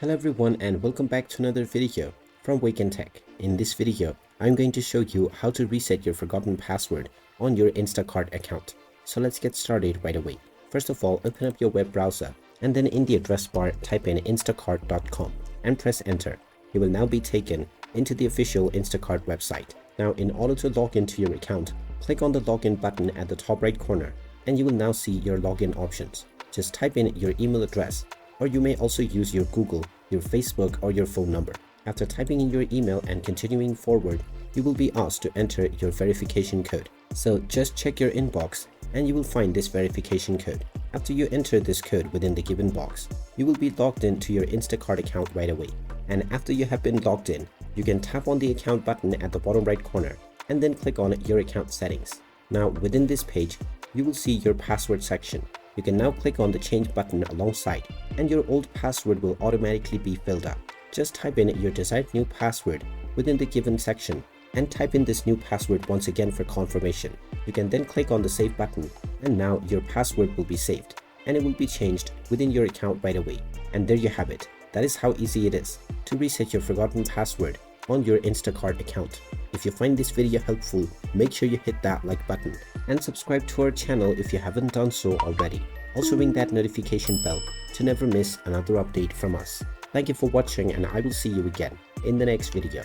Hello everyone and welcome back to another video from Wake&Tech. In this video, I'm going to show you how to reset your forgotten password on your Instacart account. So let's get started right away. First of all, open up your web browser and then in the address bar type in instacart.com and press enter. You will now be taken into the official Instacart website. Now in order to log into your account, click on the login button at the top right corner and you will now see your login options. Just type in your email address, or you may also use your Google, your Facebook, or your phone number. After typing in your email and continuing forward, you will be asked to enter your verification code. So just check your inbox and you will find this verification code. After you enter this code within the given box, you will be logged into your Instacart account right away. And after you have been logged in, you can tap on the account button at the bottom right corner and then click on your account settings. Now within this page, you will see your password section. You can now click on the change button alongside and your old password will automatically be filled up. Just type in your desired new password within the given section and type in this new password once again for confirmation. You can then click on the save button and now your password will be saved and it will be changed within your account right away. And there you have it. That is how easy it is to reset your forgotten password on your Instacart account. If you find this video helpful, make sure you hit that like button and subscribe to our channel if you haven't done so already. Also ring that notification bell to never miss another update from us. Thank you for watching and I will see you again in the next video.